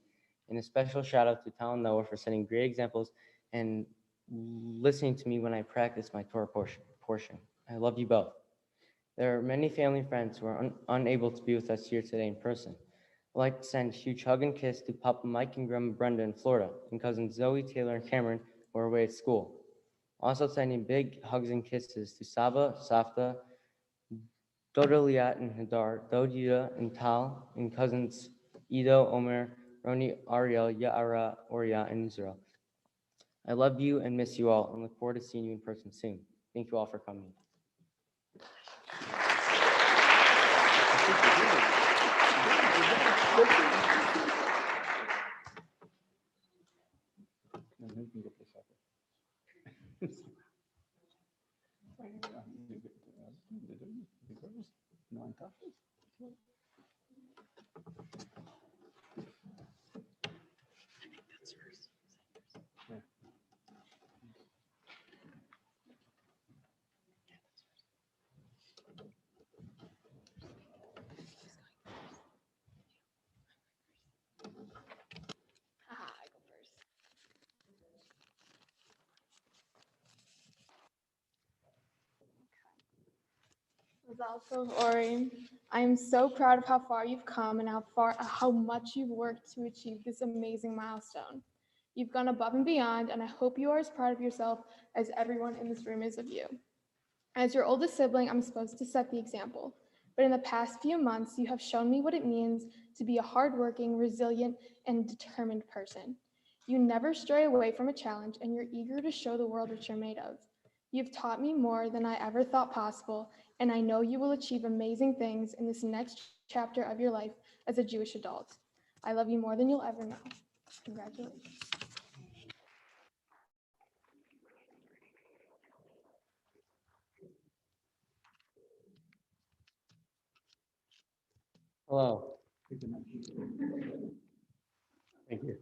And a special shout out to Tal and Noah for setting great examples and listening to me when I practice my Torah portion. I love you both. There are many family friends who are unable to be with us here today in person. I'd like to send a huge hug and kiss to Papa Mike and Grandma Brenda in Florida, and cousins Zoe, Taylor, and Cameron who are away at school. Also sending big hugs and kisses to Saba, Safta, Doda Liat and Hadar, Dod Yuda and Tal, and cousins Ido, Omer, Roni, Ariel, Ya'ara, Oria, and Israel. I love you and miss you all and look forward to seeing you in person soon. Thank you all for coming. I go first. Ori, I am so proud of how far you've come and how much you've worked to achieve this amazing milestone. You've gone above and beyond, and I hope you are as proud of yourself as everyone in this room is of you. As your oldest sibling, I'm supposed to set the example, but in the past few months, you have shown me what it means to be a hardworking, resilient, and determined person. You never stray away from a challenge, and you're eager to show the world what you're made of. You've taught me more than I ever thought possible, and I know you will achieve amazing things in this next chapter of your life as a Jewish adult. I love you more than you'll ever know. Congratulations. Hello. Thank you.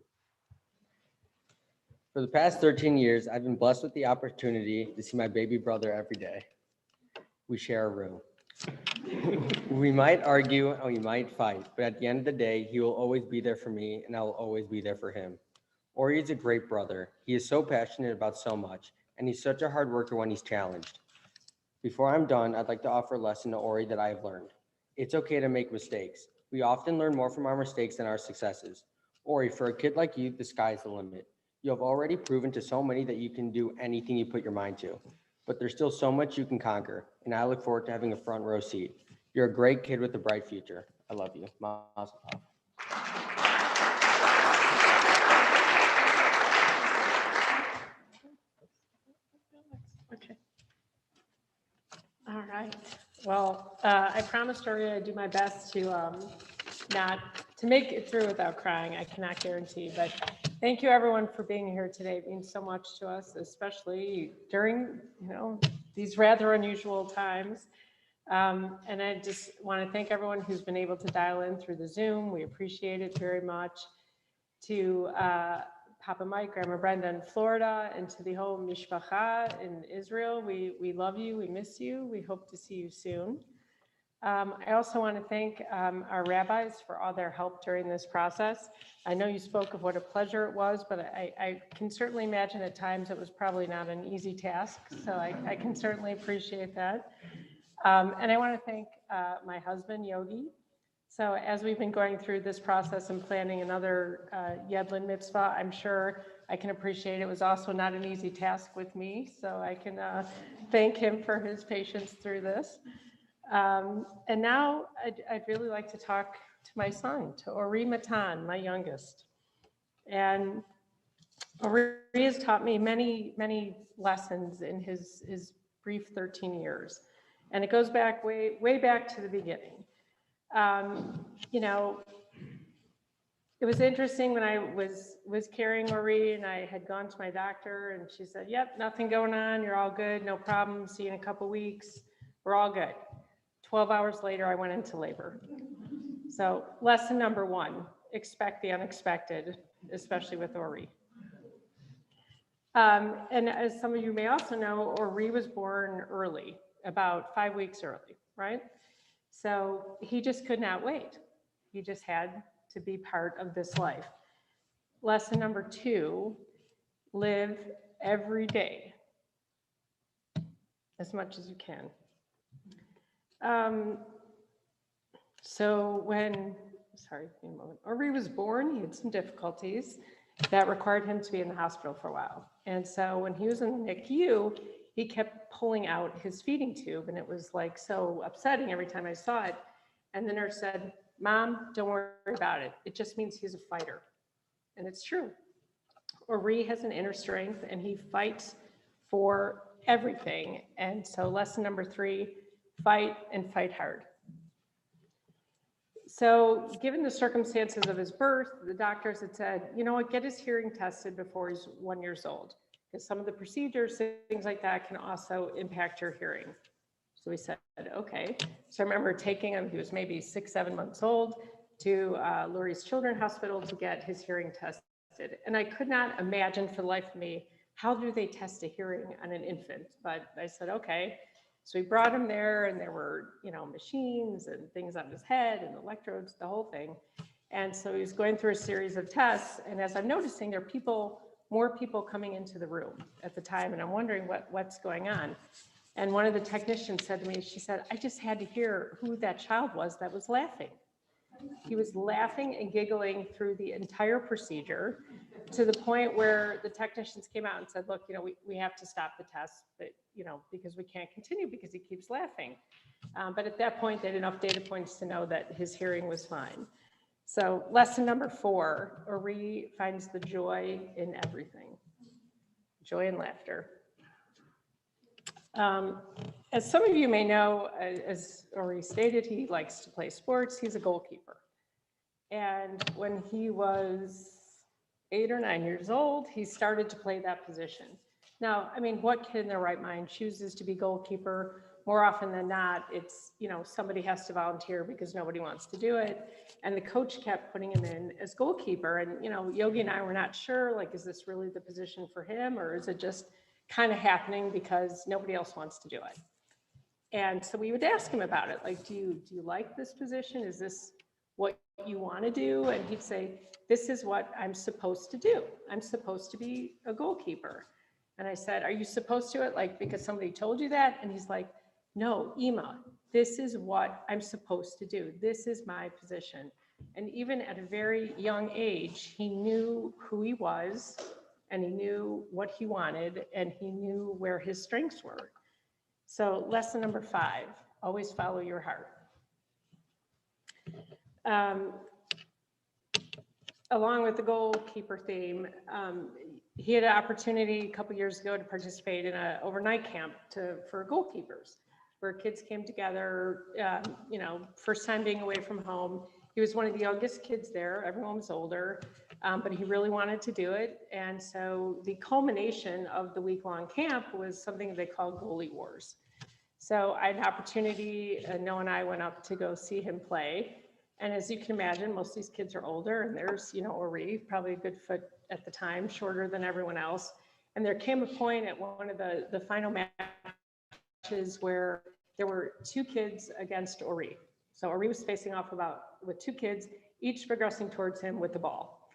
For the past 13 years, I've been blessed with the opportunity to see my baby brother every day. We share a room. We might argue and we might fight, but at the end of the day, he will always be there for me and I will always be there for him. Ori is a great brother. He is so passionate about so much, and he's such a hard worker when he's challenged. Before I'm done, I'd like to offer a lesson to Ori that I have learned. It's okay to make mistakes. We often learn more from our mistakes than our successes. Ori, for a kid like you, the sky is the limit. You have already proven to so many that you can do anything you put your mind to, but there's still so much you can conquer, and I look forward to having a front row seat. You're a great kid with a bright future. I love you. Mazel tov. Okay. All right. Well, I promised Ori I'd do my best to not to make it through without crying. I cannot guarantee, but thank you everyone for being here today. It means so much to us, especially during these rather unusual times. And I just want to thank everyone who's been able to dial in through the Zoom. We appreciate it very much. To Papa Mike, Grandma Brenda in Florida, and to the whole Mishpacha in Israel, we love you, we miss you, we hope to see you soon. I also want to thank our rabbis for all their help during this process. I know you spoke of what a pleasure it was, but I can certainly imagine at times it was probably not an easy task. So I can certainly appreciate that. And I want to thank my husband, Yogi. So as we've been going through this process and planning another Yedlin Mitzvah, I'm sure I can appreciate it was also not an easy task with me. So I can thank him for his patience through this. And now I'd really like to talk to my son, to Ori Matan, my youngest. And Ori has taught me many, many lessons in his brief 13 years. And it goes back way back to the beginning. You know, it was interesting when I was carrying Ori and I had gone to my doctor and she said, yep, nothing going on. You're all good. No problem. See you in a couple weeks. We're all good. 12 hours later, I went into labor. So lesson number one, expect the unexpected, especially with Ori. And as some of you may also know, Ori was born early, about 5 weeks early, right? So he just could not wait. He just had to be part of this life. Lesson number two, live every day as much as you can. So when, Ori was born, he had some difficulties that required him to be in the hospital for a while. And so when he was in the NICU, he kept pulling out his feeding tube and it was like so upsetting every time I saw it. And the nurse said, Mom, don't worry about it. It just means he's a fighter. And it's true. Ori has an inner strength and he fights for everything. And so lesson number three, fight and fight hard. So given the circumstances of his birth, the doctors had said, you know what, get his hearing tested before he's 1 year old. Because some of the procedures, things like that can also impact your hearing. So we said, okay. So I remember taking him, he was maybe 6, 7 months old, to Lurie's Children's Hospital to get his hearing tested. And I could not imagine for the life of me, how do they test a hearing on an infant? But I said, okay. So we brought him there and there were, you know, machines and things on his head and electrodes, the whole thing. And so he was going through a series of tests. And as I'm noticing, there are more people coming into the room at the time. And I'm wondering what's going on. And one of the technicians said to me, she said, I just had to hear who that child was that was laughing. He was laughing and giggling through the entire procedure to the point where the technicians came out and said, look, you know, we have to stop the test, but, you know, because we can't continue because he keeps laughing. But at that point, they had enough data points to know that his hearing was fine. So lesson number 4, Ori finds the joy in everything, joy and laughter. As some of you may know, as Ori stated, he likes to play sports. He's a goalkeeper. And when he was 8 or 9 years old, he started to play that position. Now, I mean, what kid in their right mind chooses to be goalkeeper? More often than not, it's, you know, somebody has to volunteer because nobody wants to do it. And the coach kept putting him in as goalkeeper. And, you know, Yogi and I were not sure, like, is this really the position for him? Or is it just kind of happening because nobody else wants to do it? And so we would ask him about it. Like, do you like this position? Is this what you want to do? And he'd say, this is what I'm supposed to do. I'm supposed to be a goalkeeper. And I said, are you supposed to it? Like, because somebody told you that? And he's like, no, Ima, this is what I'm supposed to do. This is my position. And even at a very young age, he knew who he was and he knew what he wanted and he knew where his strengths were. So lesson number 5, always follow your heart. Along with the goalkeeper theme, he had an opportunity a couple years ago to participate in an overnight camp for goalkeepers, where kids came together, you know, first time being away from home. He was one of the youngest kids there. Everyone was older, but he really wanted to do it. And so the culmination of the week-long camp was something they called Goalie Wars. So I had an opportunity, Noah and I went up to go see him play. And as you can imagine, most of these kids are older, and there's, you know, Ori, probably a good foot at the time, shorter than everyone else. And there came a point at one of the final matches where there were 2 kids against Ori. So Ori was facing off with 2 kids, each progressing towards him with the ball.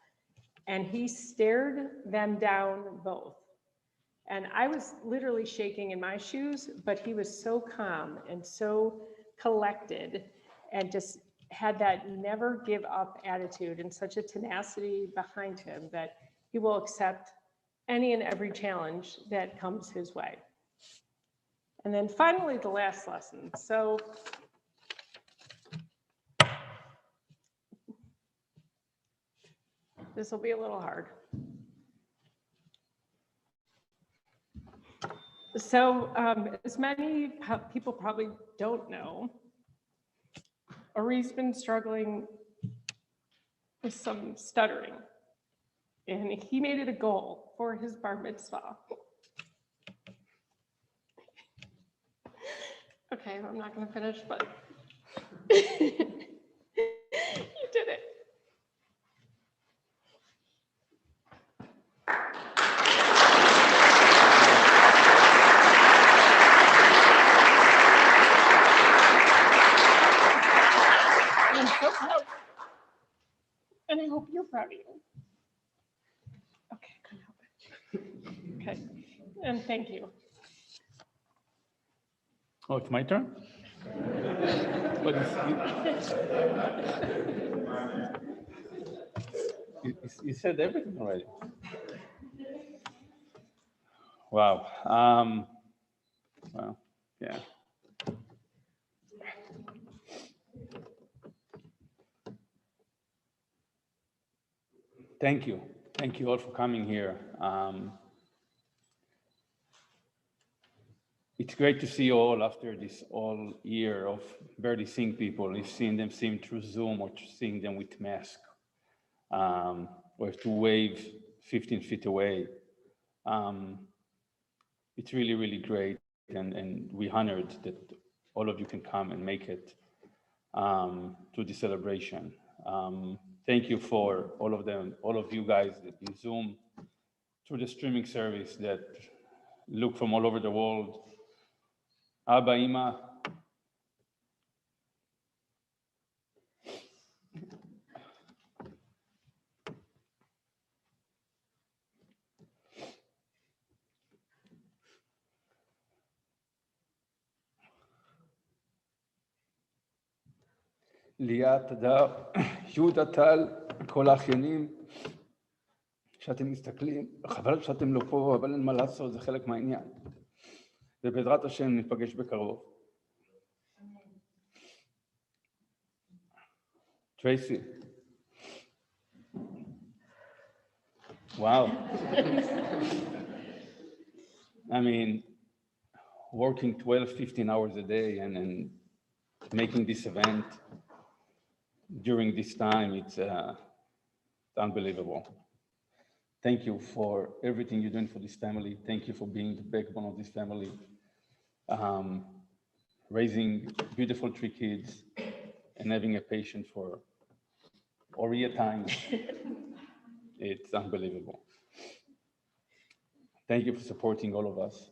And he stared them down both. And I was literally shaking in my shoes, but he was so calm and so collected and just had that never give up attitude and such a tenacity behind him that he will accept any and every challenge that comes his way. And then finally, the last lesson. So this will be a little hard. So as many people probably don't know, Ori's been struggling with some stuttering, and he made it a goal for his bar mitzvah. Okay, I'm not going to finish, but you did it. I'm so proud. And I hope you're proud of you. Okay, I couldn't help it. Okay, and thank you. Oh, it's my turn? But you said everything already. Wow. Well, yeah. Thank you. Thank you all for coming here. It's great to see you all after this all year of barely seeing people. You've seen them through Zoom or seeing them with mask, or to wave 15 feet away. It's really, really great. And we're honored that all of you can come and make it to the celebration. Thank you for all of you guys that you Zoom through the streaming service that look from all over the world. Abba, Ima, ליאת, הדר, יהודה, טל, כל האחיינים שאתם מסתכלים, חבל שאתם לא פה, אבל אין מה לעשות, זה חלק מהעניין. ובעזרת השם ניפגש בקרוב. Tracy. Wow. I mean, working 12, 15 hours a day and making this event during this time, it's unbelievable. Thank you for everything you're doing for this family. Thank you for being the backbone of this family. Raising beautiful 3 kids and having a patient for Ori at times. It's unbelievable. Thank you for supporting all of us.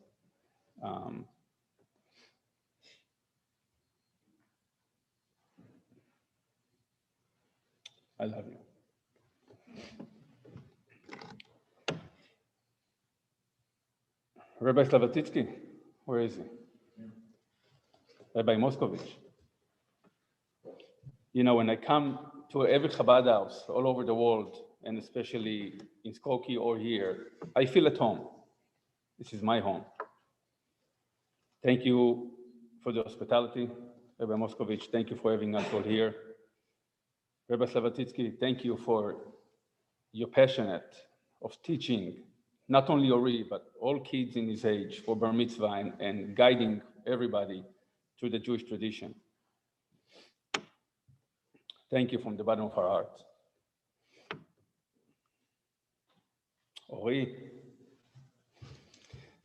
I love you. Rabbi Slavatitsky, where is he? Rabbi Moskovich. You know, when I come to every Chabad house all over the world, and especially in Skokie or here, I feel at home. This is my home. Thank you for the hospitality, Rabbi Moskovich. Thank you for having us all here. Rabbi Slavatitsky, thank you for your passionate of teaching, not only Ori, but all kids in his age for Bar Mitzvah and guiding everybody through the Jewish tradition. Thank you from the bottom of our heart. Ori,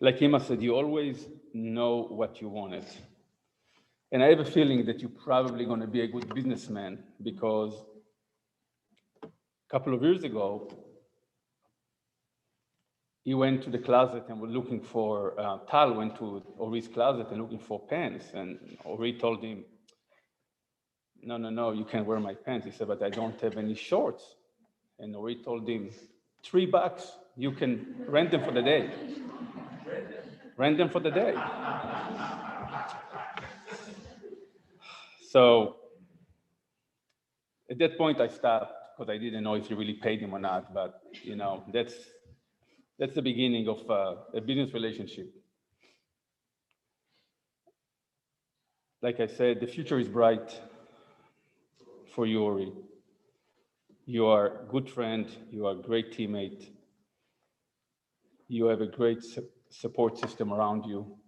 like Ima said, you always know what you wanted. And I have a feeling that you're probably going to be a good businessman, because a couple of years ago, he went to the closet and was looking for, Tal went to Ori's closet and looking for pants, and Ori told him, no, you can't wear my pants. He said, but I don't have any shorts. And Ori told him, $3, you can rent them for the day. Rent them for the day. So at that point I stopped because I didn't know if he really paid him or not, but that's the beginning of a business relationship. Like I said, the future is bright for you, Ori. You are a good friend, you are a great teammate, you have a great support system around you.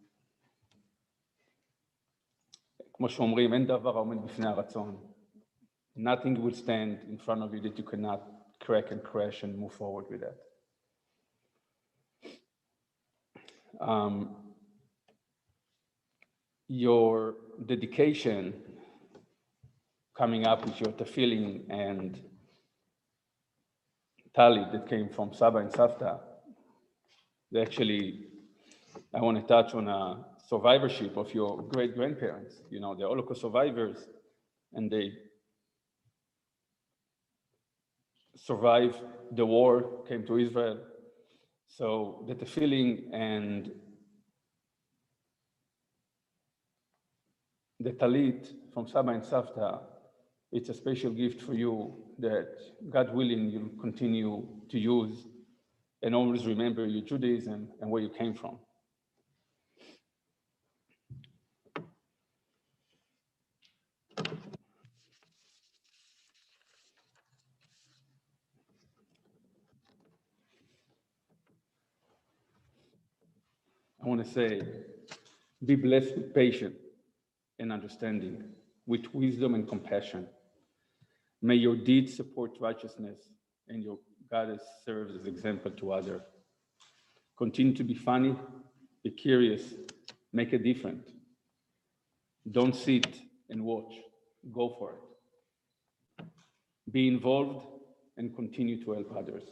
כמו שאומרים, אין דבר העומד בפני הרצון. Nothing will stand in front of you that you cannot crack and crash and move forward with that. Your dedication coming up with your tefillin and talit that came from Saba and Savta, actually, I want to touch on a survivorship of your great-grandparents. The Holocaust survivors, and they survived the war, came to Israel. So the tefillin and the talit from Saba and Savta, it's a special gift for you that, God willing, you'll continue to use and always remember your Judaism and where you came from. I want to say, be blessed with patience and understanding, with wisdom and compassion. May your deeds support righteousness and your goddess serves as example to others. Continue to be funny, be curious, make a difference. Don't sit and watch, go for it. Be involved and continue to help others.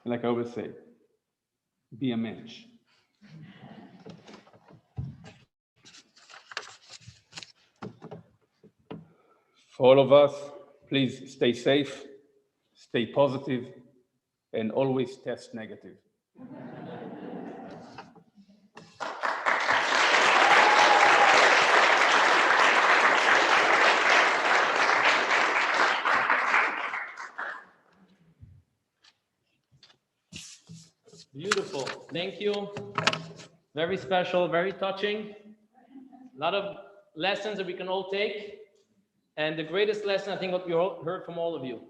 Like I always say, be a mensch. For all of us, please stay safe, stay positive, and always test negative. Beautiful. Thank you. Very special, very touching. A lot of lessons that we can all take. And the greatest lesson, I think, what we all heard from all of you,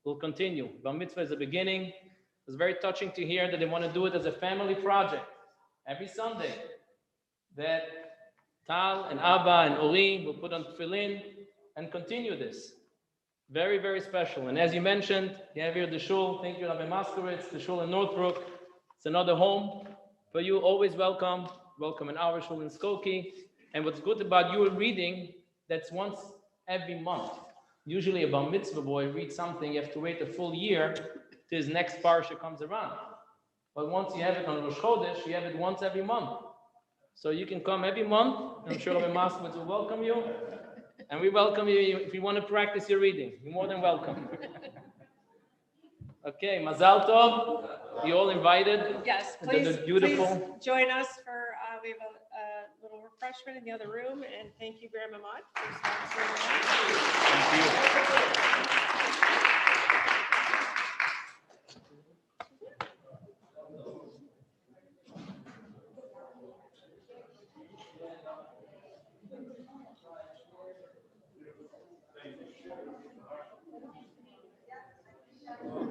will continue. Bar Mitzvah is the beginning. It was very touching to hear that they want to do it as a family project every Sunday. That Tal and Abba and Ori will put on tefillin and continue this. Very, very special. And as you mentioned, you have here the shul. Thank you, Rabbi Moskowitz, the shul in Northbrook. It's another home for you. Always welcome. Welcome in our shul in Skokie. And what's good about your reading, that's once every month. Usually a Bar Mitzvah boy reads something, you have to wait a full year till his next parsha comes around. But once you have it on Rosh Chodesh, you have it once every month. So you can come every month, and I'm sure Rabbi Moskowitz will welcome you. And we welcome you if you want to practice your reading. You're more than welcome. Okay, Mazal Tov. You're all invited. Yes, Please join us for, we have a little refreshment in the other room, and thank you very much for sponsoring that. Thank you.